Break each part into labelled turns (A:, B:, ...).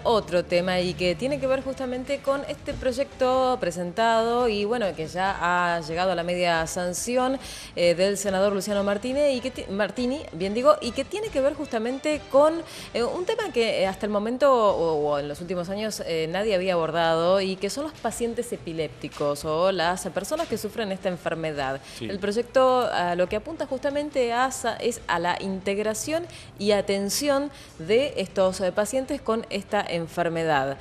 A: Otro tema y que tiene que ver justamente con este proyecto presentado y bueno, que ya ha llegado a la media sanción del senador Luciano Martínez Martini, bien digo, y que tiene que ver justamente con un tema que hasta el momento o en los últimos años nadie había abordado y que son los pacientes epilépticos o las personas que sufren esta enfermedad.
B: Sí.
A: El proyecto lo que apunta justamente es a la integración y atención de estos pacientes con esta enfermedad.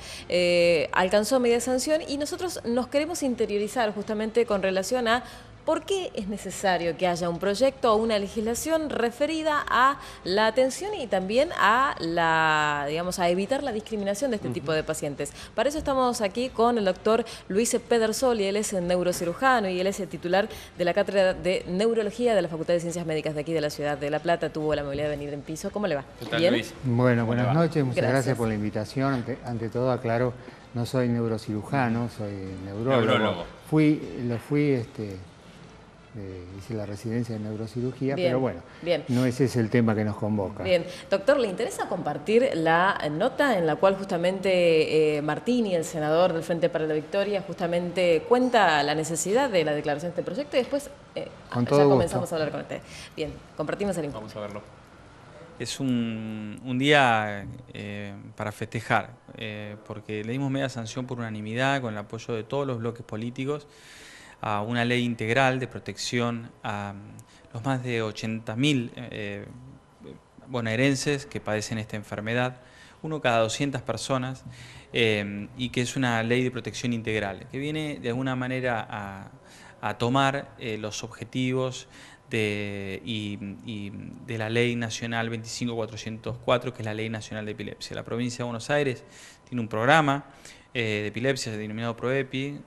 A: Alcanzó media sanción y nosotros nos queremos interiorizar justamente con relación a ¿por qué es necesario que haya un proyecto o una legislación referida a la atención y también a a evitar la discriminación de este tipo de pacientes? Para eso estamos aquí con el doctor Luis Pedersoli, él es neurocirujano y él es el titular de la Cátedra de Neurología de la Facultad de Ciencias Médicas de aquí de la ciudad de La Plata. Tuvo la amabilidad de venir en piso. ¿Cómo le va?
B: ¿Qué tal,
A: ¿Bien?
B: Luis?
C: Bueno, buenas noches, muchas
A: Gracias
C: gracias por la invitación. Ante todo, aclaro, no soy neurocirujano, soy neurólogo. Hice la residencia de neurocirugía,
A: Bien,
C: pero bueno,
A: bien.
C: no ese es el tema que nos convoca.
A: Bien, doctor, ¿le interesa compartir la nota en la cual justamente Martini, el senador del Frente para la Victoria, justamente cuenta la necesidad de la declaración de este proyecto y después
C: Con
A: ya
C: todo
A: comenzamos
C: gusto.
A: a hablar con usted? Bien, compartimos el
B: Vamos a verlo. Es un día para festejar, porque le dimos media sanción por unanimidad, con el apoyo de todos los bloques políticos, a una ley integral de protección a los más de 80.000 bonaerenses que padecen esta enfermedad, uno cada 200 personas, y que es una ley de protección integral, que viene de alguna manera a tomar los objetivos de la Ley Nacional 25404, que es la Ley Nacional de Epilepsia. La provincia de Buenos Aires tiene un programa de epilepsia denominado PROEPI,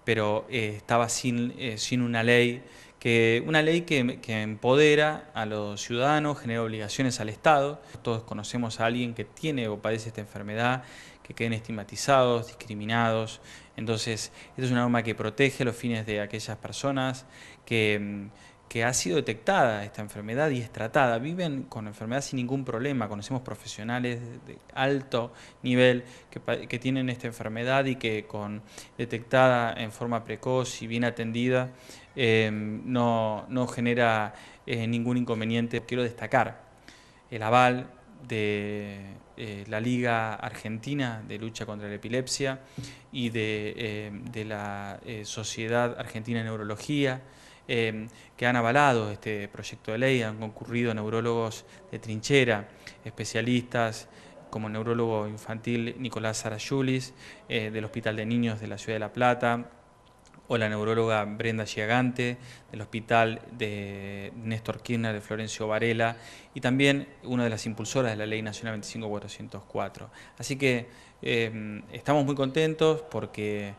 B: pero estaba sin una ley que empodera a los ciudadanos, genera obligaciones al Estado. Todos conocemos a alguien que tiene o padece esta enfermedad, que queden estigmatizados, discriminados. Entonces, esta es una norma que protege los fines de aquellas personas que ha sido detectada esta enfermedad y es tratada, viven con la enfermedad sin ningún problema. Conocemos profesionales de alto nivel que tienen esta enfermedad y que detectada en forma precoz y bien atendida no genera ningún inconveniente. Quiero destacar el aval de la Liga Argentina de Lucha contra la Epilepsia y de la Sociedad Argentina de Neurología, que han avalado este proyecto de ley. Han concurrido neurólogos de trinchera, especialistas como el neurólogo infantil Nicolás Sarayulis, del Hospital de Niños de la Ciudad de La Plata, o la neuróloga Brenda Giagante, del Hospital de Néstor Kirchner de Florencio Varela, y también una de las impulsoras de la Ley Nacional 25404. Así que estamos muy contentos porque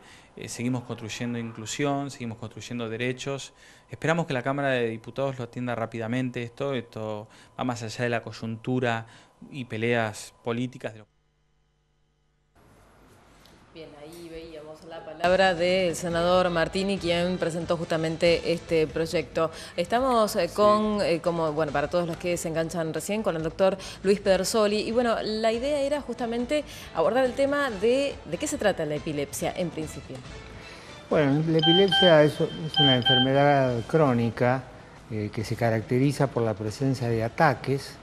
B: seguimos construyendo inclusión, seguimos construyendo derechos. Esperamos que la Cámara de Diputados lo atienda rápidamente. Esto va más allá de la coyuntura y peleas políticas.
A: Bien, ahí veíamos la palabra del senador Martini, quien presentó justamente este proyecto. Estamos para todos los que se enganchan recién, con el doctor Luis Pedersoli. Y bueno, la idea era justamente abordar el tema de qué se trata la epilepsia en principio.
C: Bueno, la epilepsia es una enfermedad crónica que se caracteriza por la presencia de ataques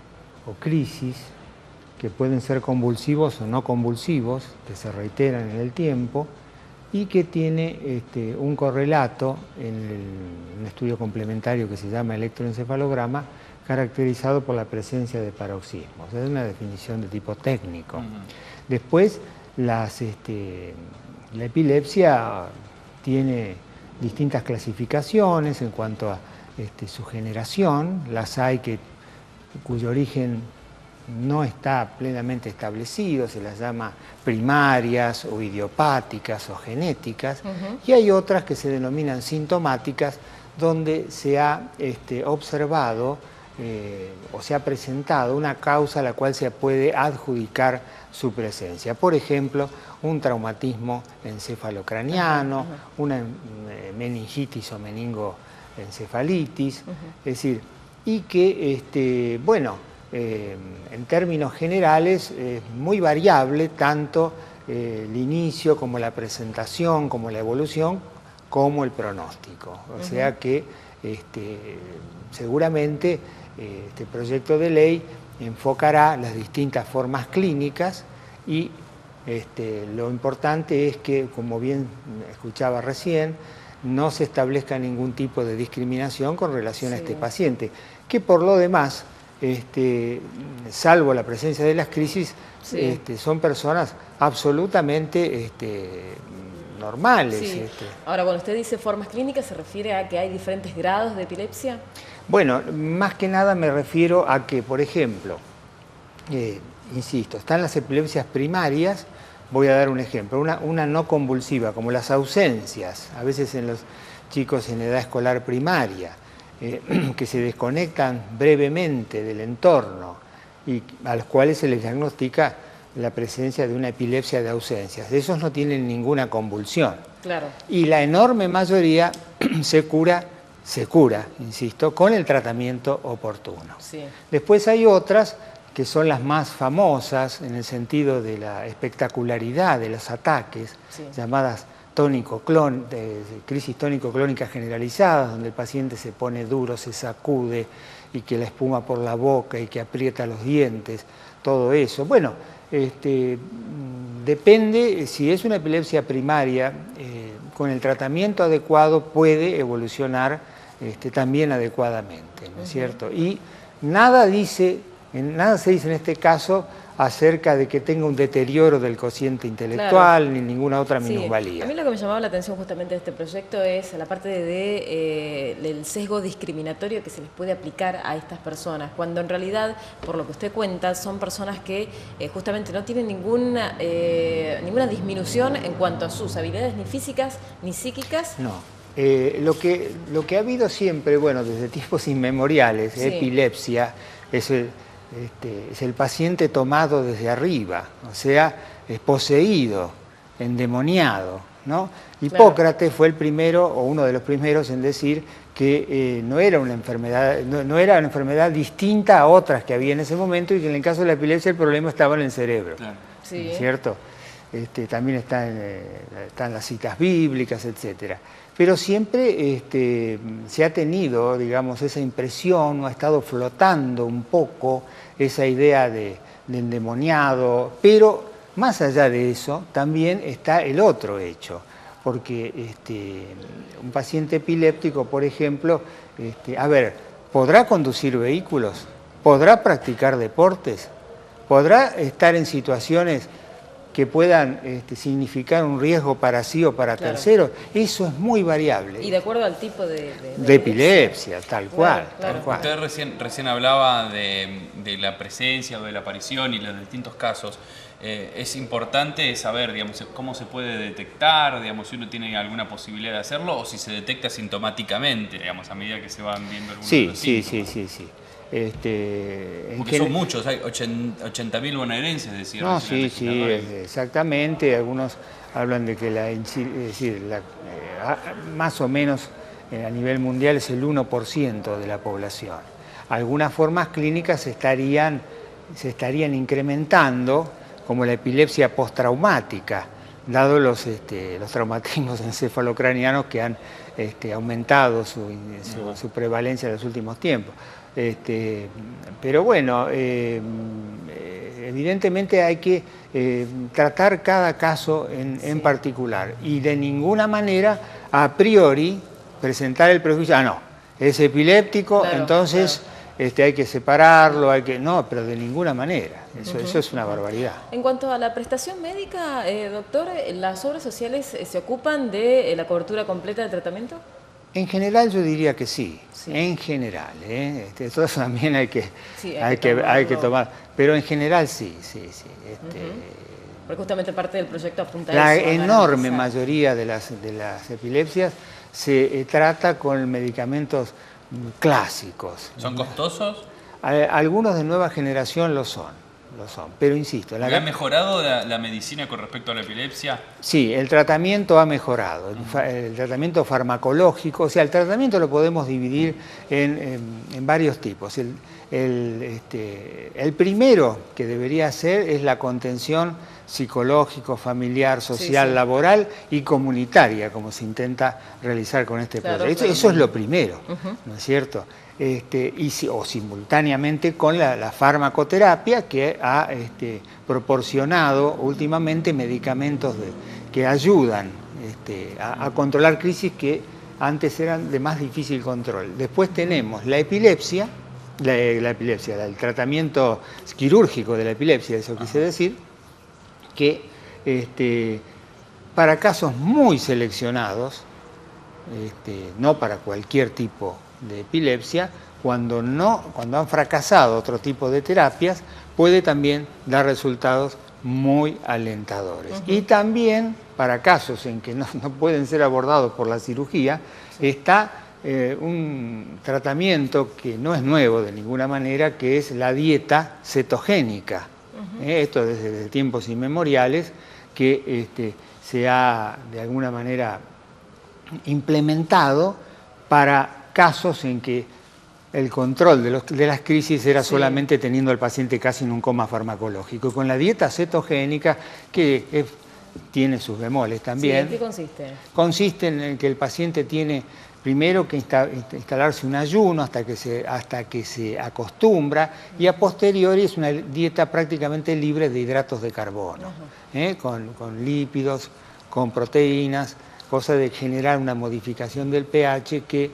C: o crisis que pueden ser convulsivos o no convulsivos, que se reiteran en el tiempo y que tiene un correlato en un estudio complementario que se llama electroencefalograma, caracterizado por la presencia de paroxismos. Es una definición de tipo técnico. Después, la epilepsia tiene distintas clasificaciones en cuanto a su generación. Las hay cuyo origen no está plenamente establecido, se las llama primarias o idiopáticas o genéticas, y hay otras que se denominan sintomáticas, donde se ha observado o se ha presentado una causa a la cual se puede adjudicar su presencia. Por ejemplo, un traumatismo encefalocraniano, una meningitis o meningoencefalitis, es decir, y que, en términos generales es muy variable, tanto el inicio como la presentación, como la evolución, como el pronóstico. O sea que seguramente este proyecto de ley enfocará las distintas formas clínicas y lo importante es que, como bien escuchaba recién, no se establezca ningún tipo de discriminación con relación a este paciente, que por lo demás, salvo la presencia de las crisis, son personas absolutamente normales.
A: Sí. Ahora, cuando usted dice formas clínicas, ¿se refiere a que hay diferentes grados de epilepsia?
C: Bueno, más que nada me refiero a que, por ejemplo, insisto, están las epilepsias primarias. Voy a dar un ejemplo, una no convulsiva, como las ausencias, a veces en los chicos en edad escolar primaria, que se desconectan brevemente del entorno y a los cuales se les diagnostica la presencia de una epilepsia de ausencias. Esos no tienen ninguna convulsión.
A: Claro.
C: Y la enorme mayoría se cura, insisto, con el tratamiento oportuno.
A: Sí.
C: Después hay otras que son las más famosas en el sentido de la espectacularidad de los ataques, llamadas crisis tónico-clónica generalizadas, donde el paciente se pone duro, se sacude y que la espuma por la boca y que aprieta los dientes, todo eso. Bueno, depende, si es una epilepsia primaria, con el tratamiento adecuado puede evolucionar también adecuadamente, ¿no es cierto? Y nada se dice en este caso acerca de que tenga un deterioro del cociente intelectual ni ninguna otra minusvalía.
A: A mí lo que me llamaba la atención justamente de este proyecto es la parte del sesgo discriminatorio que se les puede aplicar a estas personas, cuando en realidad, por lo que usted cuenta, son personas que justamente no tienen ninguna disminución en cuanto a sus habilidades ni físicas ni psíquicas.
C: No. Lo que ha habido siempre, bueno, desde tiempos inmemoriales, epilepsia, es el paciente tomado desde arriba, o sea, es poseído, endemoniado, ¿no? Hipócrates fue el primero, o uno de los primeros, en decir que no era una enfermedad distinta a otras que había en ese momento, y que en el caso de la epilepsia el problema estaba en el cerebro, ¿cierto? También están las citas bíblicas, etcétera. Pero siempre se ha tenido, digamos, esa impresión, o ha estado flotando un poco esa idea de endemoniado, pero más allá de eso también está el otro hecho, porque un paciente epiléptico, por ejemplo, ¿podrá conducir vehículos? ¿Podrá practicar deportes? ¿Podrá estar en situaciones que puedan significar un riesgo para sí o para terceros? Eso es muy variable.
A: Y de acuerdo al tipo de
C: epilepsia, tal cual.
D: Usted recién hablaba de la presencia o de la aparición y los distintos casos. Es importante saber, digamos, cómo se puede detectar, digamos, si uno tiene alguna posibilidad de hacerlo, o si se detecta sintomáticamente, digamos, a medida que se van viendo algunos de los síntomas.
C: Sí.
D: Porque son muchos, hay 80.000 bonaerenses, decían.
C: No, sí, exactamente. Algunos hablan de que más o menos a nivel mundial es el 1% de la población. Algunas formas clínicas se estarían incrementando, como la epilepsia postraumática, dado los traumatismos encefalocranianos que han aumentado su prevalencia en los últimos tiempos. Pero bueno, evidentemente hay que tratar cada caso en particular, y de ninguna manera a priori presentar el prejuicio, no, es epiléptico, entonces hay que separarlo, no, pero de ninguna manera, eso es una barbaridad.
A: En cuanto a la prestación médica, doctor, ¿las obras sociales se ocupan de la cobertura completa del tratamiento?
C: En general yo diría que sí. En general, eso también hay que tomar, pero en general sí.
A: Porque justamente parte del proyecto apunta a
C: la
A: eso.
C: La enorme mayoría de las epilepsias se trata con medicamentos clásicos.
D: ¿Son costosos?
C: Algunos de nueva generación lo son. lo son. Pero insisto...
D: ¿Ha mejorado la medicina con respecto a la epilepsia?
C: Sí, el tratamiento ha mejorado, el tratamiento farmacológico, o sea, el tratamiento lo podemos dividir en varios tipos. El primero que debería ser es la contención psicológico, familiar, social, laboral y comunitaria, como se intenta realizar con este proyecto. Eso es lo primero, ¿no es cierto? O simultáneamente con la farmacoterapia, que ha proporcionado últimamente medicamentos que ayudan a controlar crisis que antes eran de más difícil control. Después tenemos la epilepsia, el tratamiento quirúrgico de la epilepsia, eso quise decir, que para casos muy seleccionados, no para cualquier tipo de epilepsia, cuando han fracasado otro tipo de terapias, puede también dar resultados muy alentadores. Y también para casos en que no pueden ser abordados por la cirugía, está un tratamiento que no es nuevo de ninguna manera, que es la dieta cetogénica. Esto desde tiempos inmemoriales, que se ha de alguna manera implementado para casos en que el control de las crisis era solamente teniendo al paciente casi en un coma farmacológico. Y con la dieta cetogénica, que tiene sus bemoles también.
A: ¿En qué consiste?
C: Consiste en que el paciente tiene primero que instalarse un ayuno hasta que se acostumbra, y a posteriori es una dieta prácticamente libre de hidratos de carbono, con lípidos, con proteínas, cosa de generar una modificación del pH que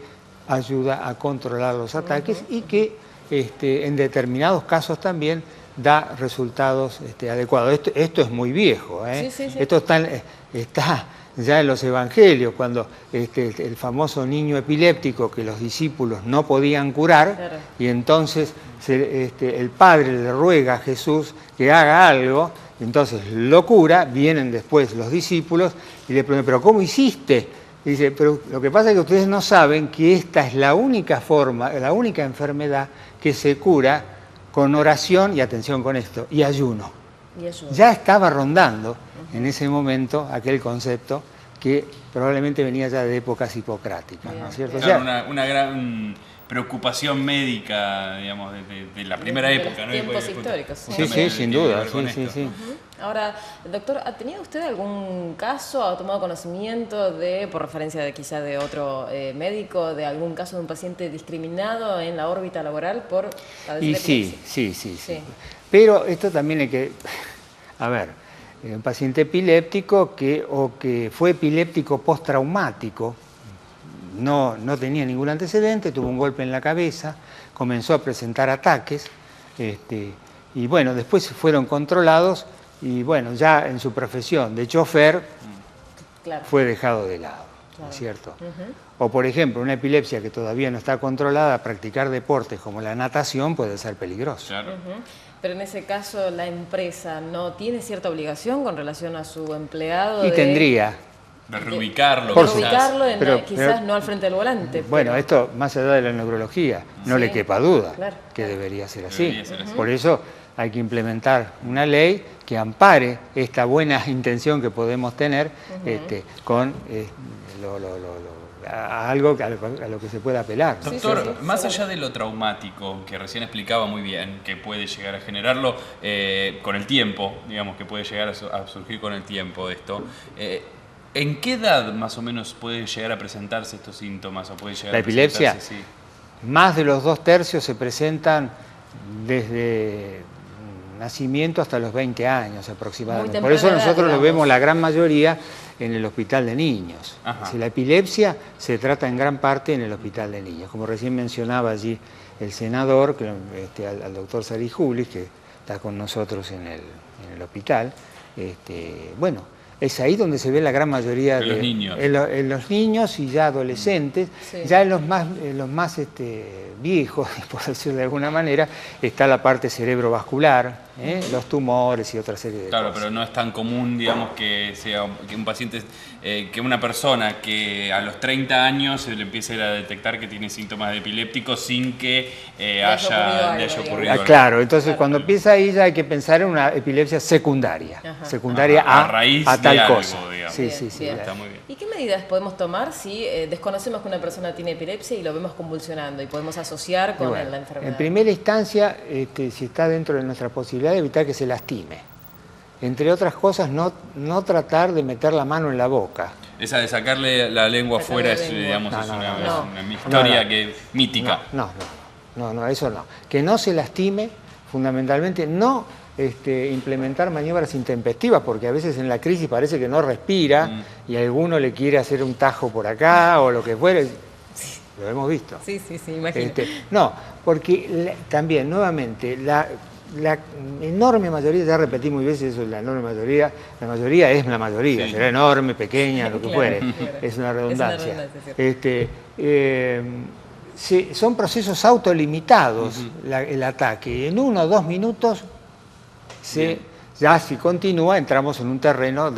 C: ayuda a controlar los ataques y que en determinados casos también da resultados adecuados. Esto es muy viejo, Esto está ya en los evangelios, cuando el famoso niño epiléptico que los discípulos no podían curar, y entonces el padre le ruega a Jesús que haga algo, entonces lo cura, vienen después los discípulos y le preguntan, ¿pero cómo hiciste? Y dice, pero lo que pasa es que ustedes no saben que esta es la única forma, la única enfermedad que se cura con oración, y atención con esto, y ayuno. Ya estaba rondando en ese momento aquel concepto que probablemente venía ya de épocas hipocráticas, ¿no es cierto?
D: Claro, una gran preocupación médica, digamos, de la primera época, ¿no?
A: Tiempos históricos.
C: Sí, sin duda, sí.
A: Ahora, doctor, ¿ha tenido usted algún caso, ha tomado conocimiento por referencia quizá de otro médico, de algún caso de un paciente discriminado en la órbita laboral por padecer epilepsia? Sí.
C: Pero esto también hay que... A ver, un paciente epiléptico que fue epiléptico postraumático, no tenía ningún antecedente, tuvo un golpe en la cabeza, comenzó a presentar ataques, y bueno, después fueron controlados, y bueno, ya en su profesión de chofer fue dejado de lado, ¿no es cierto? O por ejemplo, una epilepsia que todavía no está controlada, practicar deportes como la natación puede ser peligroso.
A: Pero en ese caso, ¿la empresa no tiene cierta obligación con relación a su empleado?
C: Y tendría.
D: De reubicarlo.
A: Quizás no al frente del volante.
C: Bueno, esto más allá de la neurología, no le quepa duda que debería ser así. Por eso hay que implementar una ley que ampare esta buena intención que podemos tener con algo a lo que se pueda apelar.
D: Doctor, más allá de lo traumático, que recién explicaba muy bien, que puede llegar a generarlo con el tiempo, digamos, que puede llegar a surgir con el tiempo esto, ¿en qué edad más o menos pueden llegar a presentarse estos síntomas? ¿O puede llegar
C: la epilepsia? Sí. Más de los 2/3 se presentan desde nacimiento hasta los 20 años aproximadamente. Por eso nosotros lo vemos la gran mayoría en el hospital de niños. Si la epilepsia se trata en gran parte en el hospital de niños. Como recién mencionaba allí el senador, al doctor Sari Julis, que está con nosotros en el hospital, bueno, es ahí donde se ve la gran mayoría de
D: los niños.
C: En los niños y ya adolescentes. Ya en los más viejos, por decirlo de alguna manera, está la parte cerebrovascular, los tumores y otra serie de
D: Claro,
C: cosas.
D: pero no es tan común, digamos, que sea que un paciente, que una persona que a los 30 años se le empiece a detectar que tiene síntomas de epiléptico sin que le haya ocurrido algo.
C: Claro, entonces cuando empieza ahí ya hay que pensar en una epilepsia secundaria, secundaria
D: a raíz
C: a tal
D: de algo,
C: cosa.
D: digamos.
C: Sí,
A: Bien,
C: sí, sí.
A: bien.
D: Está muy bien.
A: ¿Y qué medidas podemos tomar si desconocemos que una persona tiene epilepsia y lo vemos convulsionando y podemos asociar con
C: Bueno,
A: la enfermedad?
C: en primera instancia, si está dentro de nuestra posibilidad, de evitar que se lastime. Entre otras cosas, no tratar de meter la mano en la boca.
D: Esa de sacarle la lengua
A: Sacarle
D: afuera
A: la
D: es,
A: lengua.
D: digamos,
C: No,
D: es
C: no,
D: una,
C: no,
A: no.
D: es una historia
C: No.
D: que mítica.
C: No, eso no. Que no se lastime, fundamentalmente, no implementar maniobras intempestivas, porque a veces en la crisis parece que no respira y alguno le quiere hacer un tajo por acá o lo que fuere. Lo hemos visto.
A: Sí, imagino.
C: No, porque también, nuevamente, la enorme mayoría, ya repetí muy veces eso, la mayoría es la mayoría,
D: Sí.
C: será enorme, pequeña, lo que
A: Claro,
C: fuere,
A: claro.
C: es una redundancia.
A: ¿cierto?
C: Son procesos autolimitados el ataque, en 1 o 2 minutos ya si continúa entramos en un terreno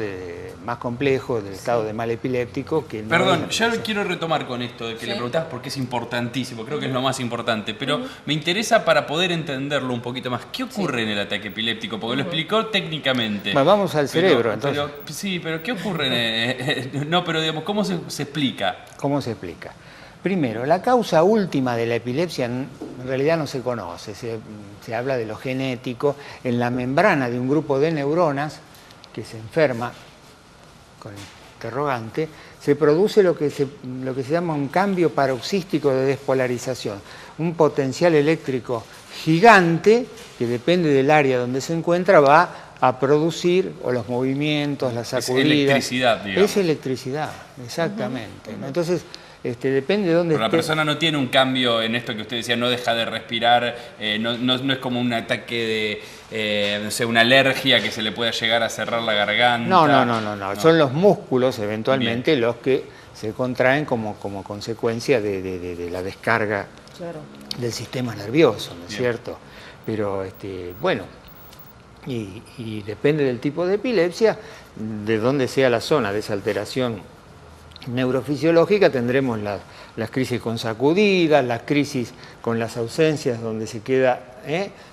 C: más complejo del estado de mal epiléptico. Que no
D: Perdón,
C: es
D: ya quiero retomar con esto de que le preguntás porque es importantísimo, creo que es lo más importante, pero me interesa para poder entenderlo un poquito más. ¿Qué ocurre en el ataque epiléptico? Porque lo explicó técnicamente.
C: Bueno, vamos al cerebro, entonces.
D: Sí, pero ¿qué ocurre? No, pero digamos, ¿cómo se explica?
C: ¿Cómo se explica? Primero, la causa última de la epilepsia en realidad no se conoce, se habla de lo genético. En la membrana de un grupo de neuronas que se enferma, con interrogante, se produce lo que se llama un cambio paroxístico de despolarización, un potencial eléctrico gigante que depende del área donde se encuentra, va a producir o los movimientos, las sacudidas.
D: Es electricidad, digamos.
C: Es electricidad, exactamente. ¿No? Entonces, depende de dónde
D: Pero la
C: esté.
D: persona no tiene un cambio en esto que usted decía, no deja de respirar, no es como un ataque de, no sé, una alergia que se le pueda llegar a cerrar la garganta.
C: No. Son los músculos eventualmente los que se contraen como consecuencia de la descarga del sistema nervioso, ¿no es cierto? Pero, bueno, y depende del tipo de epilepsia, de dónde sea la zona de esa alteración neurofisiológica, tendremos las crisis con sacudidas, las crisis con las ausencias donde se queda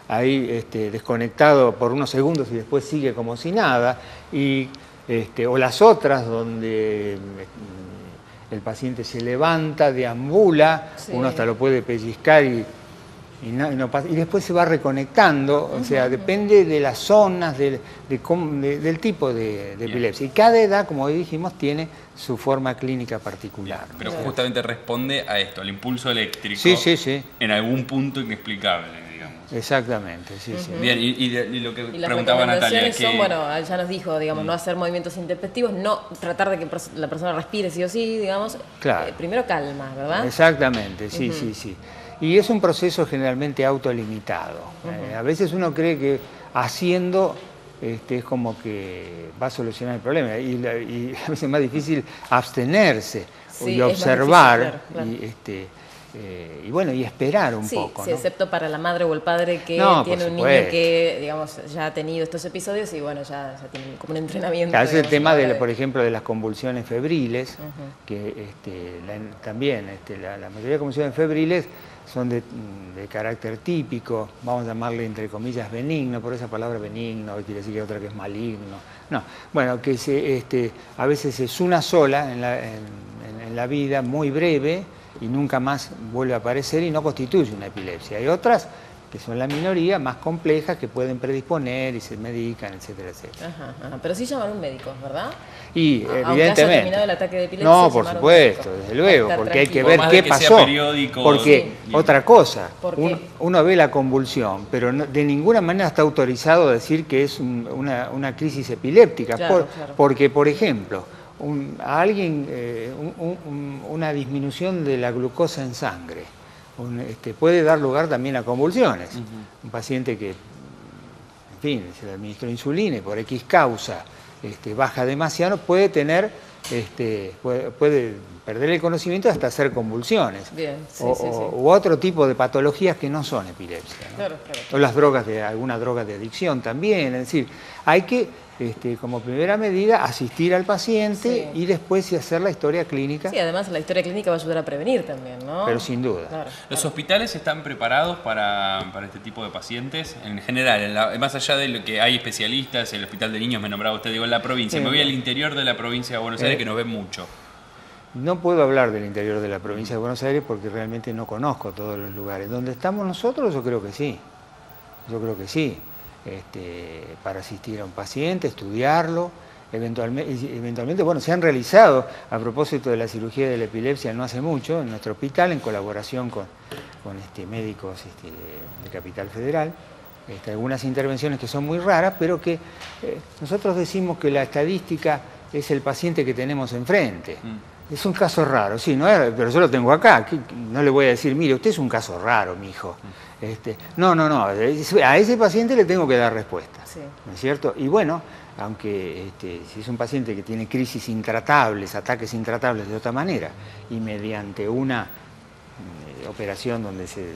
C: ahí desconectado por unos segundos y después sigue como si nada, o las otras donde el paciente se levanta, deambula, uno hasta lo puede pellizcar y después se va reconectando, o sea, depende de las zonas, del tipo de epilepsia. Y cada edad, como dijimos, tiene su forma clínica particular.
D: Pero justamente responde a esto, al impulso eléctrico,
C: Sí.
D: en algún punto inexplicable, digamos.
C: Exactamente, sí.
D: Bien, y lo que
A: Y las
D: preguntaba Natalia,
A: recomendaciones
D: que
A: son, bueno, ya nos dijo, digamos, no hacer movimientos intempestivos, no tratar de que la persona respire sí o sí, digamos.
C: Claro.
A: Primero calma, ¿verdad?
C: Exactamente, sí. Y es un proceso generalmente autolimitado. A veces uno cree que haciendo es como que va a solucionar el problema. Y a veces es más difícil abstenerse y observar y bueno, y esperar un poco.
A: Sí,
C: ¿no?
A: excepto para la madre o el padre que tiene un niño que, digamos, ya ha tenido estos episodios y bueno, ya tiene como un entrenamiento.
C: Claro, ese es el tema,
A: de,
C: por ejemplo, de las convulsiones febriles, que también la mayoría de convulsiones febriles son de carácter típico, vamos a llamarle entre comillas benigno, por esa palabra benigno quiere decir que hay otra que es maligno. No, bueno, que a veces es una sola en la vida, muy breve, y nunca más vuelve a aparecer y no constituye una epilepsia. Hay otras que son la minoría, más complejas, que pueden predisponer y se medican, etcétera.
A: Ajá. Pero sí llamaron médicos, ¿verdad?
C: Y
A: aunque
C: evidentemente.
A: haya terminado el ataque de epilepsia,
C: no, por supuesto, desde luego, porque hay que ver qué pasó. Porque otra cosa, uno ve la convulsión, pero de ninguna manera está autorizado a decir que es una crisis epiléptica.
A: Claro.
C: Porque, por ejemplo, a alguien una disminución de la glucosa en sangre puede dar lugar también a convulsiones. Un paciente que, en fin, se le administró insulina y por X causa baja demasiado, puede tener, puede perder el conocimiento hasta hacer convulsiones.
A: Bien, sí,
C: U otro tipo de patologías que no son epilepsia, ¿no?
A: Claro, claro.
C: O las drogas alguna droga de adicción también. Es decir, hay que, como primera medida, asistir al paciente y después hacer la historia clínica.
A: Sí, además la historia clínica va a ayudar a prevenir también, ¿no?
C: Pero sin duda.
A: Claro,
D: ¿Los hospitales están preparados para este tipo de pacientes? En general, más allá de lo que hay especialistas, el Hospital de Niños me nombraba usted, digo, en la provincia. Me voy al interior de la provincia de Buenos Aires, que nos ven mucho.
C: No puedo hablar del interior de la provincia de Buenos Aires porque realmente no conozco todos los lugares. ¿Dónde estamos nosotros? Yo creo que sí. Yo creo que sí. Para asistir a un paciente, estudiarlo. Eventualmente, bueno, se han realizado, a propósito de la cirugía de la epilepsia no hace mucho, en nuestro hospital, en colaboración con médicos de Capital Federal, algunas intervenciones que son muy raras, pero que nosotros decimos que la estadística es el paciente que tenemos enfrente. Es un caso raro, sí, ¿no? Pero yo lo tengo acá, no le voy a decir, mire, usted es un caso raro, mijo. No, a ese paciente le tengo que dar respuesta, ¿no es cierto? Y bueno, aunque si es un paciente que tiene crisis intratables, ataques intratables de otra manera, y mediante una operación donde se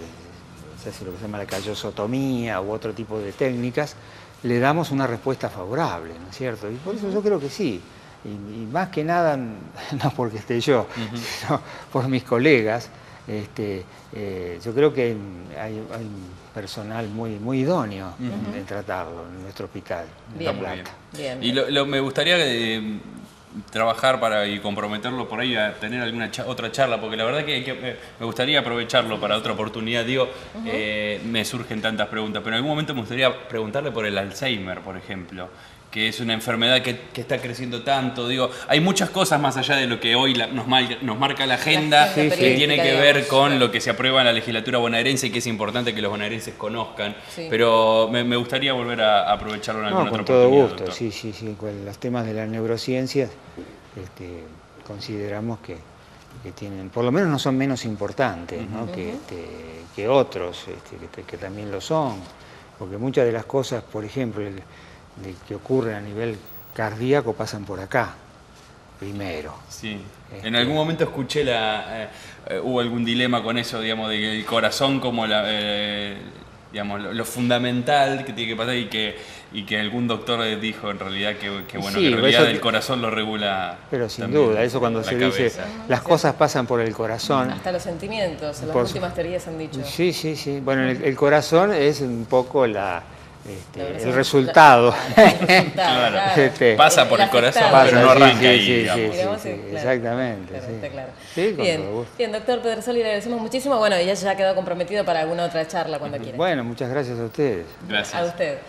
C: hace lo que se llama la callosotomía u otro tipo de técnicas, le damos una respuesta favorable, ¿no es cierto? Y por eso yo creo que sí. Y más que nada, no porque esté yo, sino por mis colegas, yo creo que hay personal muy idóneo en tratarlo en nuestro hospital, en La Plata.
D: Bien. Y me gustaría trabajar y comprometerlo por ahí a tener alguna otra charla, porque la verdad que me gustaría aprovecharlo para otra oportunidad. Digo, me surgen tantas preguntas, pero en algún momento me gustaría preguntarle por el Alzheimer, por ejemplo, que es una enfermedad que está creciendo tanto. Digo, hay muchas cosas más allá de lo que hoy nos marca la agenda, que tiene que ver con lo que se aprueba en la legislatura bonaerense y que es importante que los bonaerenses conozcan. Pero me gustaría volver a aprovecharlo en alguna otra oportunidad.
C: Con todo gusto, sí. Con los temas de las neurociencias consideramos que tienen, por lo menos no son menos importantes, ¿no? que otros, que también lo son. Porque muchas de las cosas, por ejemplo, que ocurren a nivel cardíaco pasan por acá, primero.
D: Sí. En algún momento escuché hubo algún dilema con eso, digamos, del corazón como digamos, lo fundamental que tiene que pasar y que algún doctor dijo en realidad que bueno, que en realidad el corazón lo regula.
C: Pero sin duda, eso cuando se dice las cosas pasan por el corazón.
A: Hasta los sentimientos, las últimas teorías han dicho.
C: Sí. Bueno, el corazón es un poco el resultado.
D: Claro. Pasa por el corazón, pero no arranca ahí.
C: Exactamente.
A: Está claro.
C: Sí, con todo gusto.
A: Bien, doctor Pedersoli, le agradecemos muchísimo. Bueno, ella ya quedó comprometido para alguna otra charla cuando quiera.
C: Bueno, muchas gracias a ustedes.
D: Gracias.
A: A usted.